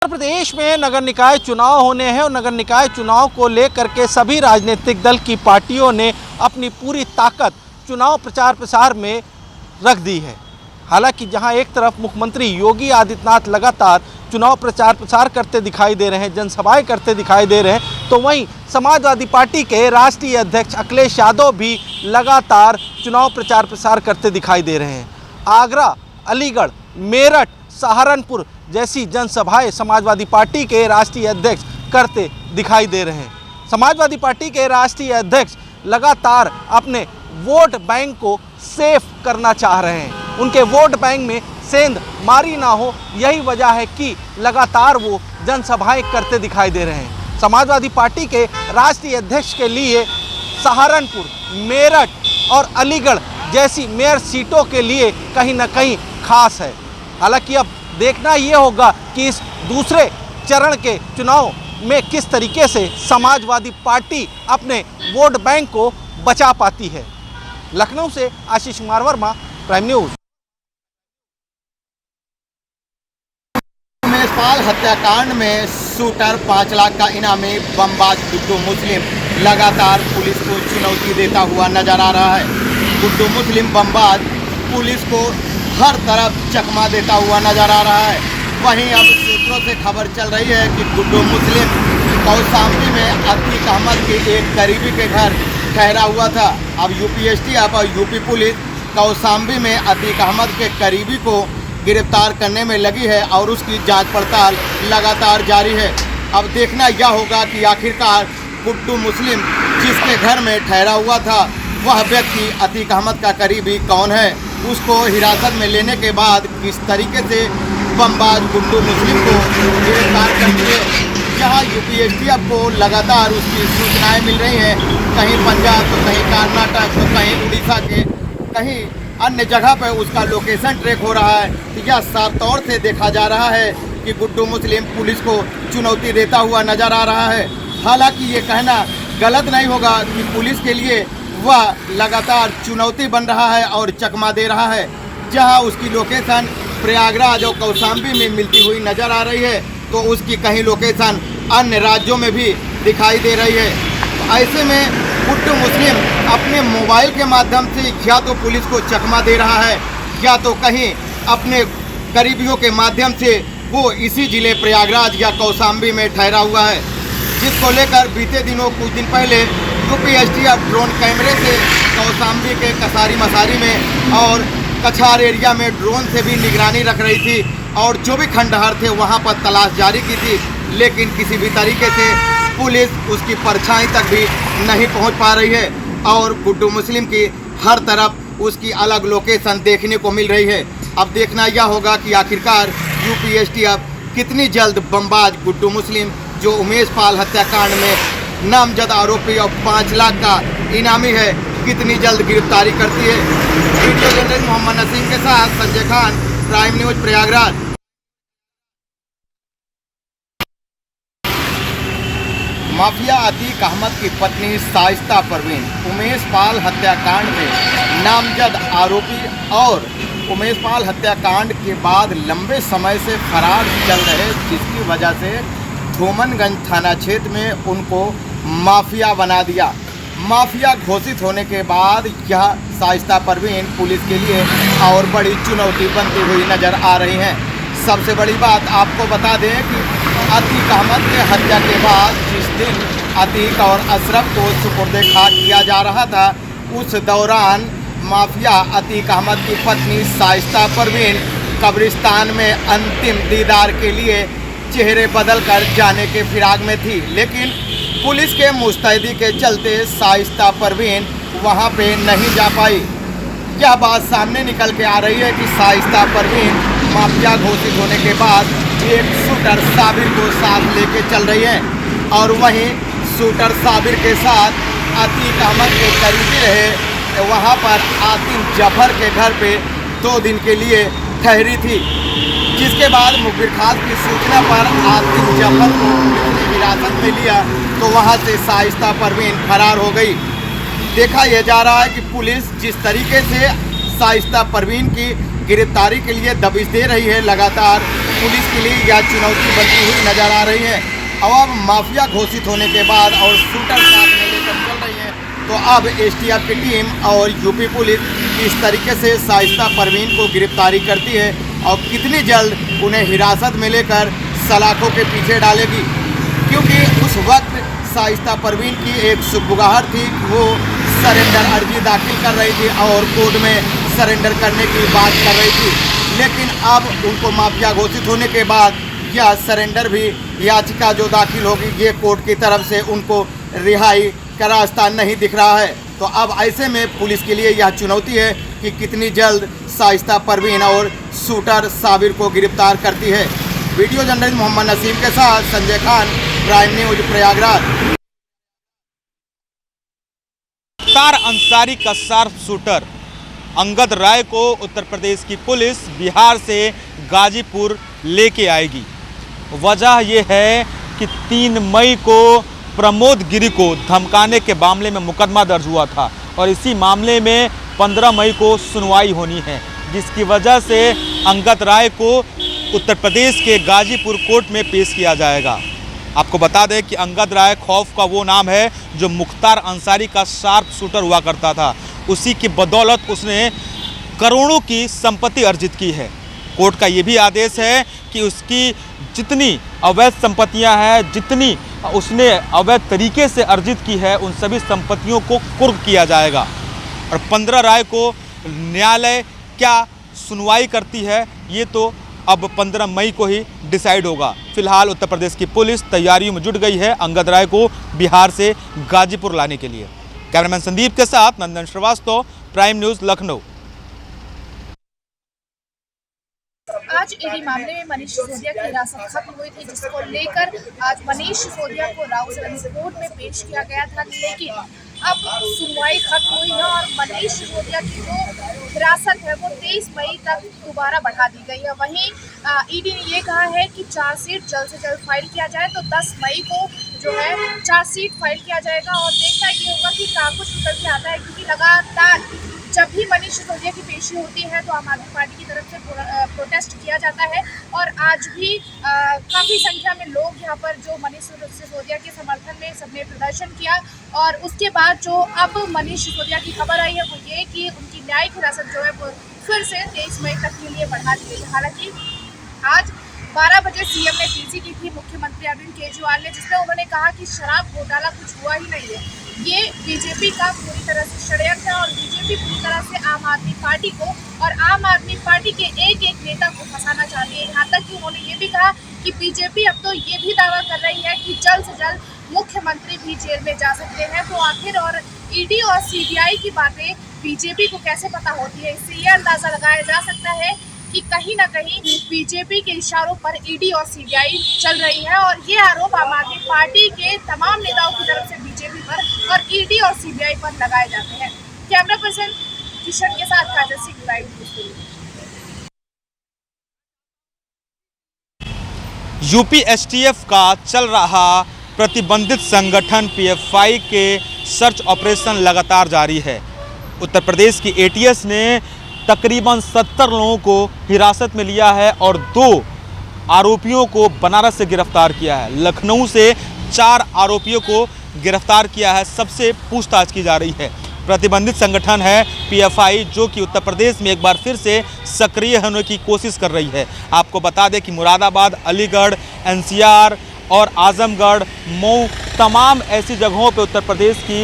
उत्तर प्रदेश में नगर निकाय चुनाव होने हैं और नगर निकाय चुनाव को लेकर के सभी राजनीतिक दल की पार्टियों ने अपनी पूरी ताकत चुनाव प्रचार प्रसार में रख दी है। हालांकि जहां एक तरफ मुख्यमंत्री योगी आदित्यनाथ लगातार चुनाव प्रचार प्रसार करते दिखाई दे रहे हैं, जनसभाएं करते दिखाई दे रहे हैं, तो वहीं समाजवादी पार्टी के राष्ट्रीय अध्यक्ष अखिलेश यादव भी लगातार चुनाव प्रचार प्रसार करते दिखाई दे रहे हैं। आगरा, अलीगढ़, मेरठ, सहारनपुर जैसी जनसभाएं समाजवादी पार्टी के राष्ट्रीय अध्यक्ष करते दिखाई दे रहे हैं। समाजवादी पार्टी के राष्ट्रीय अध्यक्ष लगातार अपने वोट बैंक को सेफ करना चाह रहे हैं। उनके वोट बैंक में सेंध मारी ना हो, यही वजह है कि लगातार वो जनसभाएं करते दिखाई दे रहे हैं। समाजवादी पार्टी के राष्ट्रीय अध्यक्ष के लिए सहारनपुर, मेरठ और अलीगढ़ जैसी मेयर सीटों के लिए कहीं ना कहीं खास है। हालांकि अब देखना ये होगा कि इस दूसरे चरण के चुनाव में किस तरीके से समाजवादी पार्टी अपने वोट बैंक को बचा पाती है। लखनऊ से आशीष कुमार वर्मा, प्राइम न्यूज़। उमेश पाल हत्याकांड में शूटर 5 लाख का इनामी बमबाज गुड्डू मुस्लिम लगातार पुलिस को चुनौती देता हुआ नजर आ रहा है। गुड्डू मुस्लिम बमबाज पुलिस को हर तरफ चकमा देता हुआ नजर आ रहा है। वहीं अब सूत्रों से खबर चल रही है कि गुड्डू मुस्लिम कौशाम्बी में अतीक अहमद के एक करीबी के घर ठहरा हुआ था। अब यूपीएसटी यूपी पुलिस कौशाम्बी में अतीक अहमद के करीबी को गिरफ्तार करने में लगी है और उसकी जांच पड़ताल लगातार जारी है। अब देखना यह होगा कि आखिरकार गुड्डू मुस्लिम जिसके घर में ठहरा हुआ था वह व्यक्ति अतीक अहमद का करीबी कौन है। उसको हिरासत में लेने के बाद किस तरीके से बमबाज गुड्डू मुस्लिम को गिरफ्तार करती है। जहाँ यूपीएसटी को लगातार उसकी सूचनाएं मिल रही हैं, कहीं पंजाब तो कहीं कर्नाटक तो कहीं उड़ीसा के कहीं अन्य जगह पर उसका लोकेशन ट्रैक हो रहा है। तो यह साफ तौर से देखा जा रहा है कि गुड्डू मुस्लिम पुलिस को चुनौती देता हुआ नजर आ रहा है। हालांकि ये कहना गलत नहीं होगा कि पुलिस के लिए वह लगातार चुनौती बन रहा है और चकमा दे रहा है। जहां उसकी लोकेशन प्रयागराज और कौशाम्बी में मिलती हुई नज़र आ रही है, तो उसकी कहीं लोकेशन अन्य राज्यों में भी दिखाई दे रही है। ऐसे में गुड्डू मुस्लिम अपने मोबाइल के माध्यम से या तो पुलिस को चकमा दे रहा है या तो कहीं अपने करीबियों के माध्यम से वो इसी जिले प्रयागराज या कौशाम्बी में ठहरा हुआ है, जिसको लेकर बीते दिनों कुछ दिन पहले यूपीएसटी ड्रोन कैमरे से कौशाम्बी के कसारी मसारी में और कछार एरिया में ड्रोन से भी निगरानी रख रही थी और जो भी खंडहर थे वहां पर तलाश जारी की थी, लेकिन किसी भी तरीके से पुलिस उसकी परछाई तक भी नहीं पहुंच पा रही है और गुड्डू मुस्लिम की हर तरफ उसकी अलग लोकेशन देखने को मिल रही है। अब देखना यह होगा कि आखिरकार यूपीएसटी अब कितनी जल्द बमबाज गुड्डू मुस्लिम जो उमेश पाल हत्याकांड में नामजद आरोपी और 5 लाख का इनामी है, कितनी जल्द गिरफ्तारी करती है। वीडियो जर्नलिस्ट मोहम्मद नसीम के साथ Sanjay Khan, prime news, Prayagraj. Mafia Atiq Ahmed की पत्नी शाइस्ता परवीन उमेश पाल हत्याकांड में नामजद आरोपी और उमेश पाल हत्याकांड के बाद लंबे समय से फरार चल रहे, जिसकी वजह से धूमनगंज थाना क्षेत्र में उनको माफिया बना दिया। माफिया घोषित होने के बाद यह शाइस्ता परवीन पुलिस के लिए और बड़ी चुनौती बनती हुई नज़र आ रही हैं। सबसे बड़ी बात आपको बता दें कि अतीक अहमद के हत्या के बाद जिस दिन अतीक और अशरफ को सुपुर्दे खाक किया जा रहा था, उस दौरान माफिया अतीक अहमद की पत्नी शाइस्ता परवीन कब्रिस्तान में अंतिम दीदार के लिए चेहरे बदल कर जाने के फिराक में थी, लेकिन पुलिस के मुस्तैदी के चलते शाइस्ता परवीन वहां पे नहीं जा पाई। यह बात सामने निकल के आ रही है कि शाइस्ता परवीन माफिया घोषित होने के बाद एक शूटर साबिर को साथ लेके चल रही है और वहीं शूटर साबिर के साथ अतीक अहमद के करीबी रहे वहां पर आतिम जफर के घर पे 2 दिन के लिए ठहरी थी, जिसके बाद मुखबिर खास की सूचना पर आतिम जफर को हिरासत में लिया तो वहां से शाइस्ता परवीन फरार हो गई। देखा यह जा रहा है कि पुलिस जिस तरीके से शाइस्ता परवीन की गिरफ्तारी के लिए दबिश दे रही है। लगातार पुलिस के लिए यह चुनौती बनती हुई नजर आ रही है। अब माफिया घोषित होने के बाद और शूटर साथ में लेकर चल रही है, तो अब एसटीएफ की टीम और यूपी पुलिस किस तरीके से शाइस्ता परवीन को गिरफ्तारी करती है और कितनी जल्द उन्हें हिरासत में लेकर सलाखों के पीछे डालेगी, क्योंकि उस वक्त शाइस्ता परवीन की एक सुगबुगाहट थी कि वो सरेंडर अर्जी दाखिल कर रही थी और कोर्ट में सरेंडर करने की बात कर रही थी। लेकिन अब उनको माफिया घोषित होने के बाद यह सरेंडर भी याचिका जो दाखिल होगी, ये कोर्ट की तरफ से उनको रिहाई का रास्ता नहीं दिख रहा है। तो अब ऐसे में पुलिस के लिए यह चुनौती है कि कितनी जल्द शाइस्ता परवीन और शूटर साबिर को गिरफ्तार करती है। वीडियो जर्नलिस्ट मोहम्मद नसीम के साथ संजय खान, प्राइम न्यूज, प्रयागराज। मुख्तार अंसारी का शार्प शूटर अंगद राय को उत्तर प्रदेश की पुलिस बिहार से गाजीपुर लेके आएगी। वजह यह है कि 3 मई को प्रमोद गिरी को धमकाने के मामले में मुकदमा दर्ज हुआ था और इसी मामले में 15 मई को सुनवाई होनी है, जिसकी वजह से अंगद राय को उत्तर प्रदेश के गाजीपुर कोर्ट में पेश किया जाएगा। आपको बता दें कि अंगद राय खौफ का वो नाम है जो मुख्तार अंसारी का शार्प शूटर हुआ करता था। उसी की बदौलत उसने करोड़ों की संपत्ति अर्जित की है। कोर्ट का ये भी आदेश है कि उसकी जितनी अवैध संपत्तियां हैं, जितनी उसने अवैध तरीके से अर्जित की है, उन सभी संपत्तियों को कुर्क किया जाएगा। और 15 राय को न्यायालय क्या सुनवाई करती है, ये तो अब 15 मई को ही डिसाइड होगा। फिलहाल उत्तर प्रदेश की पुलिस तैयारियों में जुट गई है अंगद राय को बिहार से गाजीपुर लाने के लिए। कैमरामैन संदीप के साथ नंदन श्रीवास्तव, प्राइम न्यूज, लखनऊ। आज ईडी मामले में मनीष सिसोदिया की हिरासत खत्म हुई थी, जिसको लेकर आज मनीष सिसोदिया को राउस कोर्ट में पेश किया गया था। लेकिन अब सुनवाई खत्म हुई है और मनीष सिसोदिया की जो हिरासत है वो 23 मई तक दोबारा बढ़ा दी गई है। वहीं ईडी ने ये कहा है कि चार्जशीट जल्द से जल्द फाइल किया जाए, तो 10 मई को जो है चार्जशीट फाइल किया जाएगा। और देखना ये होगा कि क्या कुछ निकल के आता है, क्योंकि लगातार जब भी मनीष सिसोदिया की पेशी होती है तो आम आदमी पार्टी की तरफ से प्रोटेस्ट किया जाता है। और आज भी काफ़ी संख्या में लोग यहाँ पर जो मनीष सिसोदिया के समर्थन में सबने प्रदर्शन किया। और उसके बाद जो अब मनीष सिसोदिया की खबर आई है वो ये कि उनकी न्यायिक हिरासत जो है वो फिर से 23 मई तक के लिए बढ़ा दी गई। हालांकि आज 12 बजे सीएम ने पीसी की थी मुख्यमंत्री अरविंद केजरीवाल ने, जिसमें उन्होंने कहा कि शराब घोटाला कुछ हुआ ही नहीं है, ये बीजेपी का पूरी तरह से षड्यंत्र है और बीजेपी पूरी तरह से आम आदमी पार्टी को और आम आदमी पार्टी के एक एक नेता को फंसाना चाहती है। यहाँ तक कि उन्होंने ये भी कहा कि बीजेपी अब तो ये भी दावा कर रही है कि जल्द से जल्द मुख्यमंत्री भी जेल में जा सकते हैं। तो आखिर और ईडी और सीबीआई की बातें बीजेपी को कैसे पता होती है, इससे ये अंदाजा लगाया जा सकता है कि कहीं ना कहीं बीजेपी के इशारों पर ईडी और सीबीआई चल रही है। और ये आरोप आम आदमी पार्टी के तमाम नेताओं की तरफ से बीजेपी पर और ईडी और सीबीआई पर लगाए जाते हैं। कैमरा पर्सन किशन के साथ Kajal Singh, prime news. UP STF का चल रहा प्रतिबंधित संगठन पीएफआई के सर्च ऑपरेशन लगातार जारी है। उत्तर प्रदेश की एटीएस ने तकरीबन 70 लोगों को हिरासत में लिया है और 2 आरोपियों को बनारस से गिरफ्तार किया है। लखनऊ से 4 आरोपियों को गिरफ्तार किया है, सबसे पूछताछ की जा रही है। प्रतिबंधित संगठन है पीएफआई, जो कि उत्तर प्रदेश में एक बार फिर से सक्रिय होने की कोशिश कर रही है। आपको बता दें कि मुरादाबाद, अलीगढ़, एनसीआर और आजमगढ़, मऊ, तमाम ऐसी जगहों पे उत्तर प्रदेश की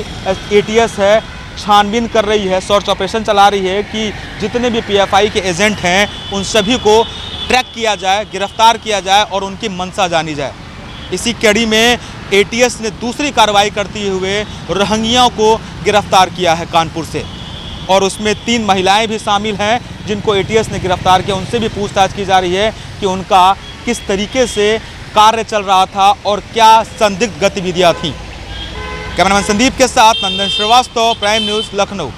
एटीएस है छानबीन कर रही है, सर्च ऑपरेशन चला रही है कि जितने भी पीएफआई के एजेंट हैं उन सभी को ट्रैक किया जाए, गिरफ्तार किया जाए और उनकी मंशा जानी जाए। इसी कड़ी में एटीएस ने दूसरी कार्रवाई करते हुए रोहिंग्याओं को गिरफ्तार किया है कानपुर से, और उसमें 3 महिलाएं भी शामिल हैं जिनको एटीएस ने गिरफ्तार किया। उनसे भी पूछताछ की जा रही है कि उनका किस तरीके से कार्य चल रहा था और क्या संदिग्ध गतिविधियां थीं। कैमरामैन संदीप के साथ Nandan Shrivastava, prime news, Lucknow.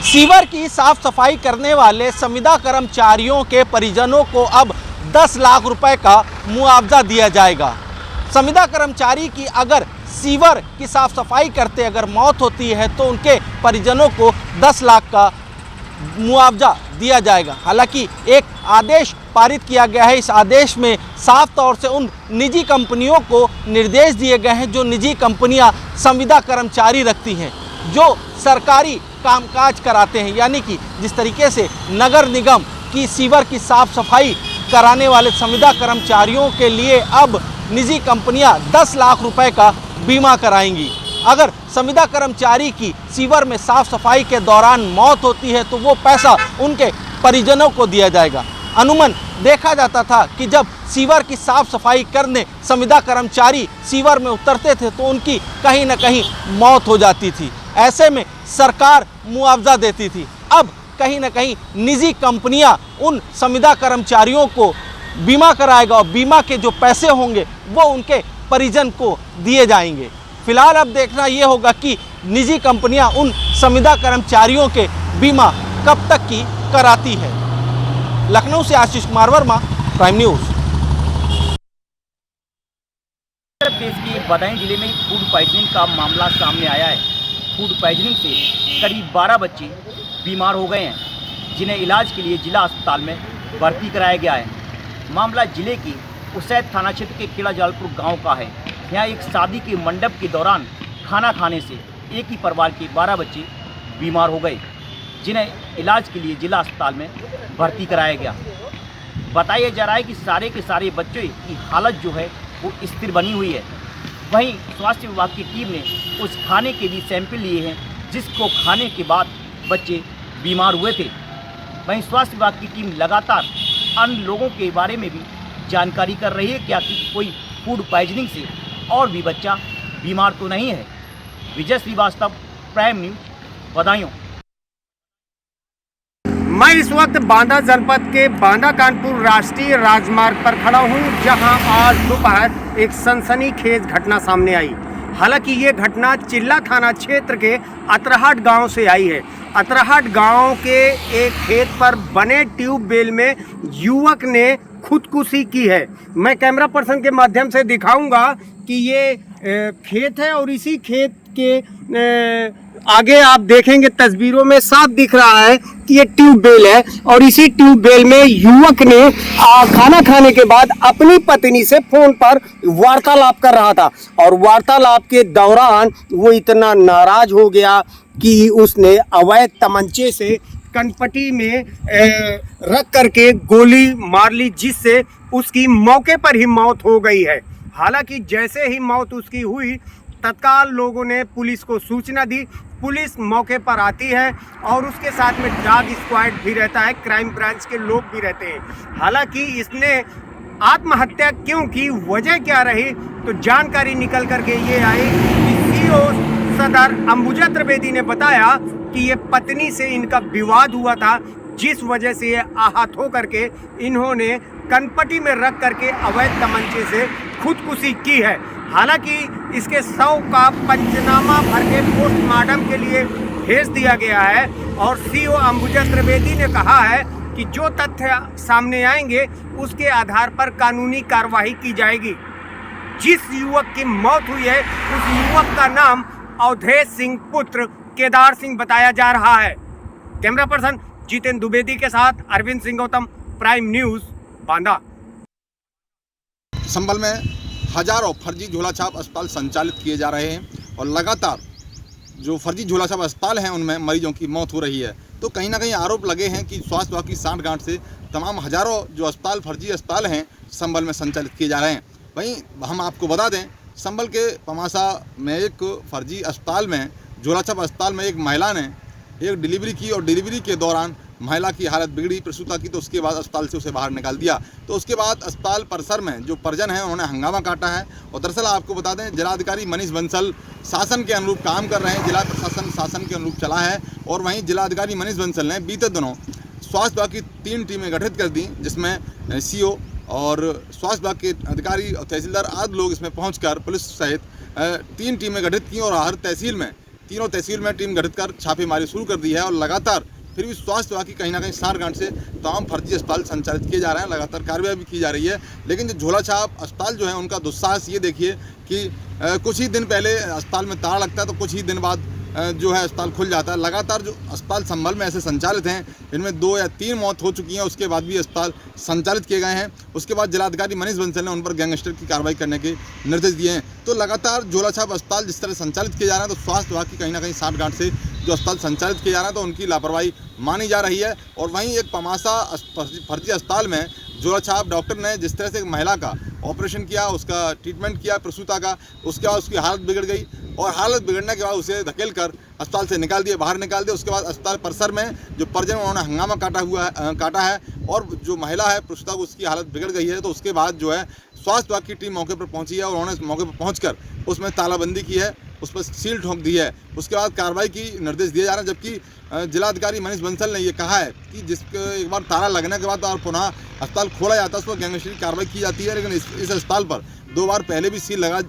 Sewer की साफ सफाई करने वाले संविदा कर्मचारियों के परिजनों को अब 10 लाख रुपए का मुआवजा दिया जाएगा। संविदा कर्मचारी की अगर सीवर की साफ सफाई करते अगर मौत होती है तो उनके परिजनों को 10 लाख का मुआवजा दिया जाएगा। हालांकि एक आदेश पारित किया गया है। इस आदेश में साफ तौर से उन निजी कंपनियों को निर्देश दिए गए हैं जो निजी कंपनियां संविदा कर्मचारी रखती हैं, जो सरकारी कामकाज कराते हैं, यानी कि जिस तरीके से नगर निगम की सीवर की साफ सफाई कराने वाले संविदा कर्मचारियों के लिए अब निजी कंपनियां 10 लाख रुपए का बीमा कराएंगी। अगर संविदा कर्मचारी की सीवर में साफ सफाई के दौरान मौत होती है तो वो पैसा उनके परिजनों को दिया जाएगा। अमूमन देखा जाता था कि जब सीवर की साफ सफाई करने संविदा कर्मचारी सीवर में उतरते थे तो उनकी कहीं ना कहीं मौत हो जाती थी। ऐसे में सरकार मुआवजा देती थी। अब कहीं ना कहीं निजी कंपनियां उन संविदा कर्मचारियों को बीमा कराएगा और बीमा के जो पैसे होंगे वो उनके परिजन को दिए जाएंगे। फिलहाल अब देखना ये होगा कि निजी कंपनियां उन संविदा कर्मचारियों के बीमा कब तक की कराती है। लखनऊ से आशीष कुमार वर्मा, प्राइम न्यूज़। उत्तर प्रदेश के बदायूं जिले में फूड पॉइजनिंग का मामला सामने आया है। फूड पॉइजनिंग से करीब 12 बच्चे बीमार हो गए हैं, जिन्हें इलाज के लिए जिला अस्पताल में भर्ती कराया गया है। मामला जिले के उसैद थाना क्षेत्र के किला जालपुर गांव का है। यहाँ एक शादी के मंडप के दौरान खाना खाने से एक ही परिवार के 12 बच्चे बीमार हो गए, जिन्हें इलाज के लिए जिला अस्पताल में भर्ती कराया गया। बताया जा रहा है कि सारे के सारे बच्चों की हालत जो है वो स्थिर बनी हुई है। वहीं स्वास्थ्य विभाग की टीम ने उस खाने के भी सैंपल लिए हैं जिसको खाने के बाद बच्चे बीमार हुए थे। वहीं स्वास्थ्य विभाग की टीम लगातार अन्य लोगों के बारे में भी जानकारी कर रही है क्या कि कोई फूड पॉइजनिंग से और भी बच्चा बीमार तो नहीं है। विजय श्रीवास्तव, प्राइम न्यूज़, बदायूं। मैं इस वक्त बांदा जनपद के बांदा कानपुर राष्ट्रीय राजमार्ग पर खड़ा हूं, जहां आज दोपहर एक सनसनीखेज घटना सामने आई। हालांकि ये घटना चिल्ला थाना क्षेत्र के अतरहाट गांव से आई है। अतरहाट गांव के एक खेत पर बने ट्यूबवेल में युवक ने खुदकुशी की है। मैं कैमरा पर्सन के माध्यम से दिखाऊंगा कि ये खेत है और इसी खेत के आगे आप देखेंगे तस्वीरों में साफ दिख रहा है कि ये ट्यूबवेल है और इसी ट्यूबवेल में युवक ने खाना खाने के बाद अपनी पत्नी से फोन पर वार्तालाप कर रहा था और वार्तालाप के दौरान वो इतना नाराज हो गया कि उसने अवैध तमंचे से कनपटी में रख करके गोली मार ली, जिससे उसकी मौके पर ही मौत हो गई है। हालांकि जैसे ही मौत उसकी हुई तत्काल लोगों ने पुलिस को सूचना दी। पुलिस मौके पर आती है और उसके साथ में डॉग स्क्वाड भी रहता है, क्राइम ब्रांच के लोग भी रहते हैं। हालांकि इसने आत्महत्या क्यों की, वजह क्या रही, तो जानकारी निकल करके ये आई कि सीओ सदर अंबुजा त्रिवेदी ने बताया कि ये पत्नी से इनका विवाद हुआ था, जिस वजह से ये आहत हो करके इन्होंने कनपटी में रख करके अवैध तमंचे से खुदकुशी की है। हालांकि इसके शव का पंचनामा भर के पोस्टमार्टम के लिए भेज दिया गया है और सीओ अंबुजा त्रिवेदी ने कहा है कि जो तथ्य सामने आएंगे उसके आधार पर कानूनी कार्रवाई की जाएगी। जिस युवक की मौत हुई है उस युवक का नाम अवधेश सिंह पुत्र केदार सिंह बताया जा रहा है। कैमरा पर्सन जितेंद्र द्विवेदी के साथ अरविंद सिंह गौतम, प्राइम न्यूज़, बांदा। संभल में हजारों फर्जी झोलाछाप अस्पताल संचालित किए जा रहे हैं और लगातार जो फर्जी झोलाछाप अस्पताल हैं उनमें मरीजों की मौत हो रही है। तो कहीं ना कहीं आरोप लगे हैं कि स्वास्थ्य विभाग की सांठगांठ से तमाम हजारों जो अस्पताल फर्जी अस्पताल हैं संभल में संचालित किए जा रहे हैं। वहीं हम आपको बता दें, संभल के पमासा में एक फर्जी अस्पताल में, झोलाछाप अस्पताल में एक महिला ने एक डिलीवरी की और डिलीवरी के दौरान महिला की हालत बिगड़ी, प्रसूता की, तो उसके बाद अस्पताल से उसे बाहर निकाल दिया। तो उसके बाद अस्पताल परिसर में जो परिजन हैं उन्होंने हंगामा काटा है। और दरअसल आपको बता दें, जिलाधिकारी मनीष बंसल शासन के अनुरूप काम कर रहे हैं, जिला प्रशासन शासन के अनुरूप चला है। और वहीं जिलाधिकारी मनीष बंसल ने बीते दिनों स्वास्थ्य विभाग की 3 टीमें गठित कर दी, जिसमें सीओ और स्वास्थ्य विभाग के अधिकारी और तहसीलदार आदि लोग इसमें पहुँचकर पुलिस सहित 3 टीमें गठित की और हर तहसील में, तीनों तहसील में टीम गठित कर छापेमारी शुरू कर दी है और लगातार फिर भी स्वास्थ्य विभाग की कहीं ना कहीं साठगांठ से तमाम फर्जी अस्पताल संचालित किए जा रहे हैं, लगातार कार्रवाई भी की जा रही है। लेकिन जो झोला छाप अस्पताल जो है उनका दुस्साहस ये देखिए कि कुछ ही दिन पहले अस्पताल में ताला लगता है तो कुछ ही दिन बाद जो है अस्पताल खुल जाता है। लगातार जो अस्पताल संभल में ऐसे संचालित हैं इनमें 2 या 3 मौत हो चुकी हैं, उसके बाद भी अस्पताल संचालित किए गए हैं। उसके बाद जिलाधिकारी मनीष बंसल ने उन पर गैंगस्टर की कार्रवाई करने के निर्देश दिए हैं। तो लगातार झोला छाप अस्पताल जिस तरह संचालित किए जा रहे हैं तो स्वास्थ्य विभाग की कहीं ना कहीं साठगांठ से जो अस्पताल संचालित किए जा रहे हैं तो उनकी लापरवाही मानी जा रही है। और वहीं एक पमासा फर्जी अस्पताल में झोला छाप डॉक्टर ने जिस तरह से एक महिला का ऑपरेशन किया, उसका ट्रीटमेंट किया प्रसूता का, उसके बाद उसकी हालत बिगड़ गई और हालत बिगड़ने के बाद उसे धकेल कर अस्पताल से बाहर निकाल दिया। उसके बाद अस्पताल परिसर में जो परिजन उन्होंने हंगामा काटा है और जो महिला है प्रसूता उसकी हालत बिगड़ गई है। तो उसके बाद जो है स्वास्थ्य विभाग की टीम मौके पर पहुंची है और उन्होंने मौके पर पहुंचकर उसमें तालाबंदी की है, उस पर सील ठोक दी है। उसके बाद कार्रवाई की निर्देश दिए जा रहे हैं। जबकि जिलाधिकारी मनीष बंसल ने ये कहा है कि एक बार ताला लगने के बाद और पुनः अस्पताल खोला जाता है उस पर गैंगस्टर की कार्रवाई की जाती है। लेकिन इस अस्पताल पर 2 बार पहले भी सील लगाई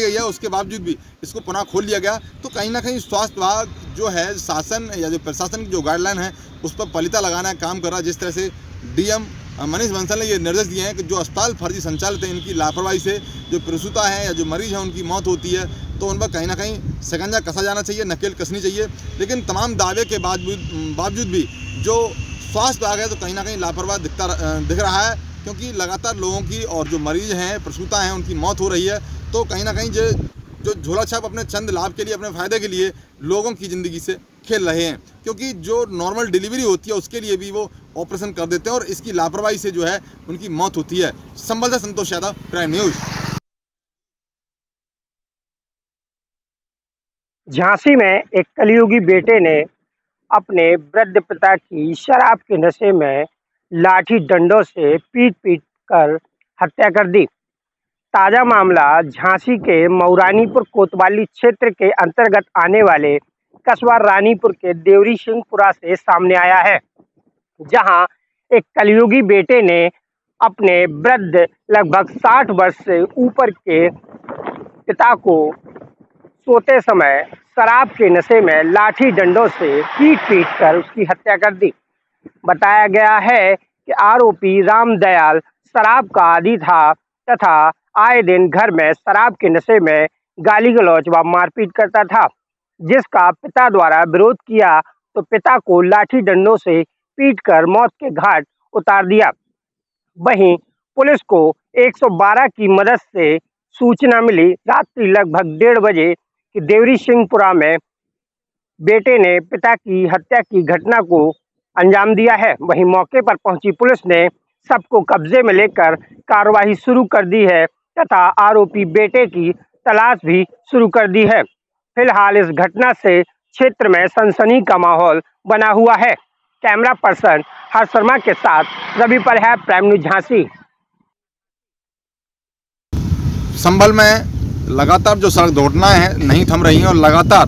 गई है, उसके बावजूद भी इसको पुनः खोल लिया गया। तो कहीं ना कहीं स्वास्थ्य विभाग जो है शासन या जो प्रशासन की जो गाइडलाइन है उस पर पलीता लगाना काम कर रहा है। जिस तरह से डीएम मनीष बंसल ने ये निर्देश दिए हैं कि जो अस्पताल फर्जी संचालित है इनकी लापरवाही से जो प्रसूता है या जो मरीज है उनकी मौत होती है तो उन पर कहीं ना कहीं शिकंजा कसा जाना चाहिए, नकेल कसनी चाहिए। लेकिन तमाम दावे के बावजूद भी जो स्वास्थ्य विभाग है तो कहीं ना कहीं लापरवाह दिख रहा है, क्योंकि लगातार लोगों की और जो मरीज हैं प्रसूता हैं उनकी मौत हो रही है। तो कहीं ना कहीं जो झोला छाप अपने चंद लाभ के लिए, अपने फ़ायदे के लिए लोगों की ज़िंदगी से खेल रहे हैं, क्योंकि जो नॉर्मल डिलीवरी होती है उसके लिए भी वो ऑपरेशन कर देते हैं और इसकी लापरवाही से जो है उनकी मौत होती है। संभल से संतोष यादव, प्राइम न्यूज़। झांसी में एक कलयुगी बेटे ने अपने वृद्ध पिता की शराब के नशे में लाठी डंडों से पीट कर हत्या कर दी। ताज़ा मामला झांसी के मऊरानीपुर कोतवाली क्षेत्र के अंतर्गत आने वाले कस्बा रानीपुर के देवरी सिंहपुरा से सामने आया है, जहां एक कलयुगी बेटे ने अपने वृद्ध लगभग 60 वर्ष से ऊपर के पिता को सोते समय शराब के नशे में लाठी डंडों से पीट कर उसकी हत्या कर दी। बताया गया है कि आरोपी रामदयाल शराब का आदी था तथा आए दिन घर में शराब के नशे में गाली गलौज व मारपीट करता था, जिसका पिता द्वारा विरोध किया तो पिता को लाठी डंडों से पीटकर मौत के घाट उतार दिया। वहीं पुलिस को 112 की मदद से सूचना मिली रात्रि लगभग 1:30 बजे कि देवरी सिंहपुरा में बेटे ने पिता की हत्या की घटना को अंजाम दिया है। वहीं मौके पर पहुंची पुलिस ने सबको कब्जे में लेकर कार्रवाई शुरू कर दी है तथा आरोपी बेटे की तलाश भी शुरू कर दी है। फिलहाल इस घटना से क्षेत्र में सनसनी का माहौल बना हुआ है। कैमरा पर्सन हर्ष शर्मा के साथ रवि परहै, प्राइम न्यूज़ झांसी। संभल में लगातार जो सड़क दुर्घटनाएं हैं नहीं थम रही हैं और लगातार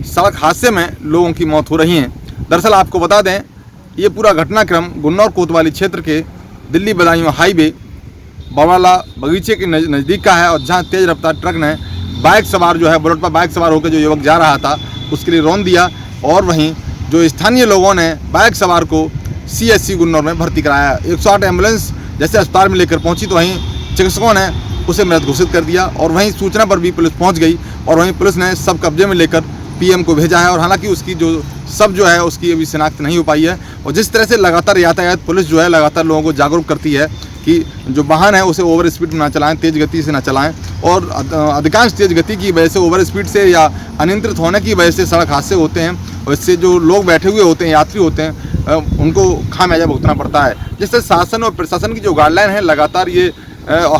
सड़क हादसे में लोगों की मौत हो रही हैं। दरअसल आपको बता दें ये पूरा घटनाक्रम गुन्नौर कोतवाली क्षेत्र के दिल्ली बदायूं हाईवे बवाला बगीचे के नज़दीक का है और जहां तेज़ रफ्तार ट्रक ने बाइक सवार जो है बुलेट पर बाइक सवार होकर जो युवक जा रहा था उसके लिए रौंद दिया और वहीं जो स्थानीय लोगों ने बाइक सवार को CHC गुन्नौर में भर्ती कराया। 108 एम्बुलेंस जैसे अस्पताल में लेकर पहुंची तो वहीं चिकित्सकों ने उसे मृत घोषित कर दिया और वहीं सूचना पर भी पुलिस पहुंच गई और वहीं पुलिस ने सब कब्जे में लेकर PM को भेजा है। और हालांकि उसकी जो है उसकी अभी शिनाख्त नहीं हो पाई है। और जिस तरह से लगातार यातायात पुलिस जो है लगातार लोगों को जागरूक करती है कि जो वाहन है उसे ओवर स्पीड में ना चलाएं, तेज़ गति से ना चलाएं और अधिकांश तेज़ गति की वजह से, ओवर स्पीड से या अनियंत्रित होने की वजह से सड़क हादसे होते हैं और इससे जो लोग बैठे हुए होते हैं, यात्री होते हैं, उनको खामियाजा भुगतना पड़ता है। जिससे शासन और प्रशासन की जो गाइडलाइन है लगातार ये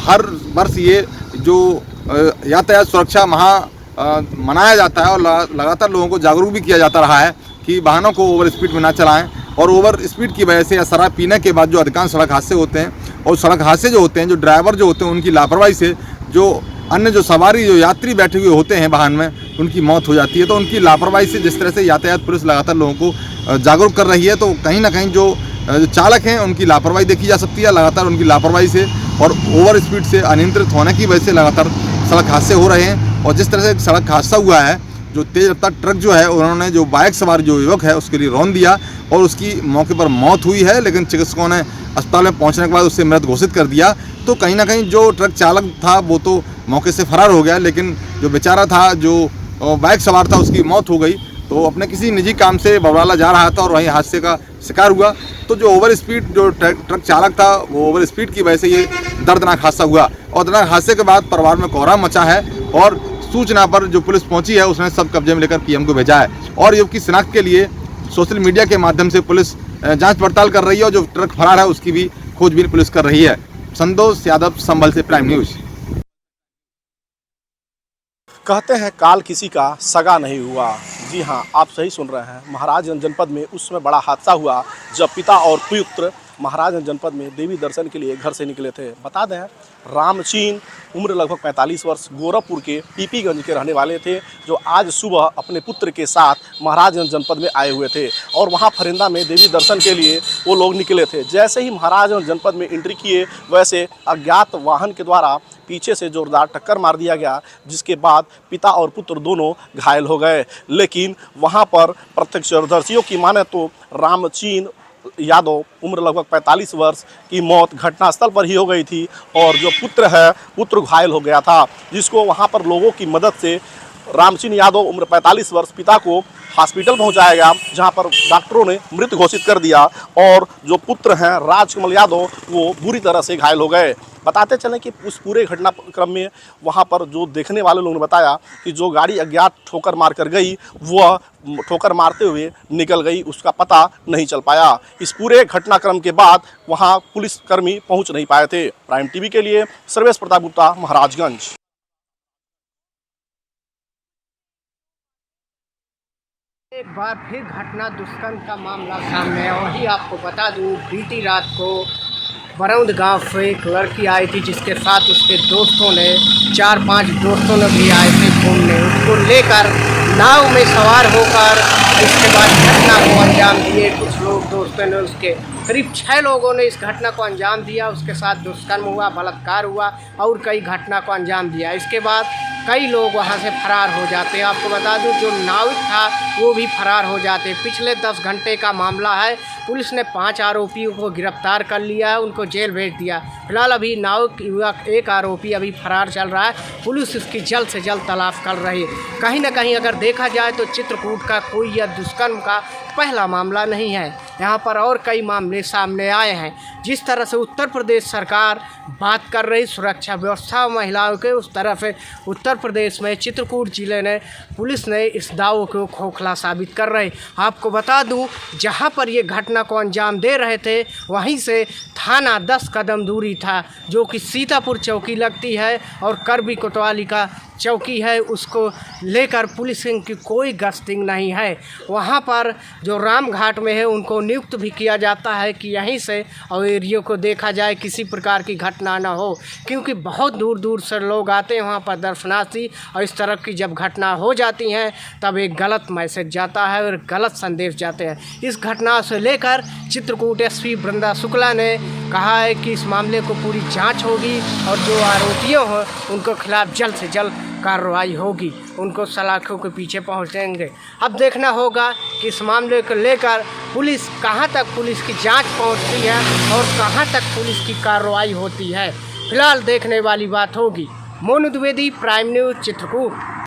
हर वर्ष ये जो यातायात सुरक्षा मनाया जाता है और लगातार लोगों को जागरूक भी किया जाता रहा है कि वाहनों को ओवर स्पीड में ना चलाएं। और ओवर स्पीड की वजह से या शराब पीने के बाद जो अधिकांश सड़क हादसे होते हैं और सड़क हादसे जो होते हैं, जो ड्राइवर जो होते हैं उनकी लापरवाही से जो अन्य जो सवारी जो यात्री बैठे हुए होते हैं वाहन में उनकी मौत हो जाती है। तो उनकी लापरवाही से जिस तरह से यातायात पुलिस लगातार लोगों को जागरूक कर रही है तो कहीं ना कहीं जो चालक हैं उनकी लापरवाही देखी जा सकती है। लगातार उनकी लापरवाही से और ओवर स्पीड से अनियंत्रित होने की वजह से लगातार सड़क हादसे हो रहे हैं। और जिस तरह से सड़क हादसा हुआ है जो तेज रफ्तार ट्रक जो है उन्होंने जो बाइक सवार जो युवक है उसके लिए रौंद दिया और उसकी मौके पर मौत हुई है, लेकिन चिकित्सकों ने अस्पताल में पहुंचने के बाद उसे मृत घोषित कर दिया। तो कहीं ना कहीं जो ट्रक चालक था वो तो मौके से फरार हो गया, लेकिन जो बेचारा था जो बाइक सवार था उसकी मौत हो गई। तो अपने किसी निजी काम से बबराला जा रहा था और वहीं हादसे का शिकार हुआ। तो जो ओवर स्पीड जो ट्रक चालक था वो ओवर स्पीड की वजह से ये दर्दनाक हादसा हुआ और दर्दनाक हादसे के बाद परिवार में कोहराम मचा है और सूचना पर जो पुलिस पहुंची है उसने सब कब्जे में लेकर पीएम को भेजा है और युवक की शिनाख्त के लिए सोशल मीडिया के माध्यम से पुलिस जांच पड़ताल कर रही है और जो ट्रक फरार है उसकी भी खोजबीन पुलिस कर रही है। संतोष यादव, संभल से, प्राइम न्यूज़। कहते हैं काल किसी का सगा नहीं हुआ। जी हाँ, आप सही सुन रहे हैं। महाराजगंज जनपद में उस समय बड़ा हादसा हुआ जब पिता और पुत्र महाराजगंज जनपद में देवी दर्शन के लिए घर से निकले थे। बता दें, रामचीन उम्र लगभग 45 वर्ष गोरखपुर के पीपीगंज के रहने वाले थे, जो आज सुबह अपने पुत्र के साथ महाराजगंज जनपद में आए हुए थे और वहां फरिंदा में देवी दर्शन के लिए वो लोग निकले थे। जैसे ही महाराजगंज जनपद में एंट्री किए वैसे अज्ञात वाहन के द्वारा पीछे से जोरदार टक्कर मार दिया गया, जिसके बाद पिता और पुत्र दोनों घायल हो गए। लेकिन वहां पर प्रत्यक्षदर्शियों की माने तो रामचीन यादव उम्र लगभग 45 वर्ष की मौत घटनास्थल पर ही हो गई थी और जो पुत्र घायल हो गया था, जिसको वहां पर लोगों की मदद से रामचीन यादव उम्र 45 वर्ष पिता को हॉस्पिटल पहुंचाया गया, जहां पर डॉक्टरों ने मृत घोषित कर दिया और जो पुत्र हैं राजकमल यादव वो बुरी तरह से घायल हो गए। बताते चलें कि उस पूरे घटनाक्रम में वहां पर जो देखने वाले लोगों ने बताया कि जो गाड़ी अज्ञात ठोकर मार कर गई वह ठोकर मारते हुए निकल गई, उसका पता नहीं चल पाया। इस पूरे घटनाक्रम के बाद वहां पुलिसकर्मी पहुंच नहीं पाए थे। प्राइम टीवी के लिए सर्वेश प्रताप गुप्ता, महाराजगंज। एक बार फिर घटना दुष्कर्म का मामला सामने है। वही आपको बता दूं, बीती रात को बरौंद गांव से एक लड़की आई थी जिसके साथ उसके दोस्तों ने 4-5 दोस्तों ने भी आए थे घूमने। उसको लेकर नाव में सवार होकर इसके बाद घटना को अंजाम दिए। कुछ लोग दोस्तों ने उसके करीब 6 लोगों ने इस घटना को अंजाम दिया। उसके साथ दुष्कर्म हुआ, बलात्कार हुआ और कई घटना को अंजाम दिया। इसके बाद कई लोग वहां से फरार हो जाते हैं। आपको बता दूं, जो नाविक था वो भी फरार हो जाते। पिछले 10 घंटे का मामला है। पुलिस ने 5 आरोपियों को गिरफ्तार कर लिया है, उनको जेल भेज दिया। फिलहाल अभी नाविक युवक एक आरोपी अभी फरार चल रहा है। पुलिस इसकी जल्द से जल्द तलाश कर रही है। कहीं ना कहीं अगर देखा जाए तो चित्रकूट का कोई यह दुष्कर्म का पहला मामला नहीं है। यहाँ पर और कई मामले सामने आए हैं। जिस तरह से उत्तर प्रदेश सरकार बात कर रही सुरक्षा व्यवस्था महिलाओं के, उस तरह से उत्तर प्रदेश में चित्रकूट जिले ने पुलिस ने इस दावों को खोखला साबित कर रहे। आपको बता दूं, जहां पर ये घटना को अंजाम दे रहे थे वहीं से थाना 10 कदम दूरी था, जो कि सीतापुर चौकी लगती है और करबी कोतवाली का चौकी है। उसको लेकर पुलिस की कोई गश्तिंग नहीं है। वहाँ पर जो राम घाट में है उनको नियुक्त भी किया जाता है कि यहीं से और एरिया को देखा जाए, किसी प्रकार की घटना ना हो, क्योंकि बहुत दूर दूर से लोग आते हैं वहाँ पर दर्शनार्थी। और इस तरह की जब घटना हो जाती हैं तब एक गलत मैसेज जाता है और गलत संदेश जाते हैं। इस घटना से लेकर चित्रकूट एसपी वृंदा शुक्ला ने कहा है कि इस मामले को पूरी जाँच होगी और जो आरोपियों हैं उनको खिलाफ जल्द से जल्द कार्रवाई होगी, उनको सलाखों के पीछे पहुंचेंगे। अब देखना होगा कि इस मामले को लेकर पुलिस कहां तक पुलिस की जांच पहुंचती है और कहां तक पुलिस की कार्रवाई होती है। फिलहाल देखने वाली बात होगी। Monu Dwivedi, prime news, Chitrakoot.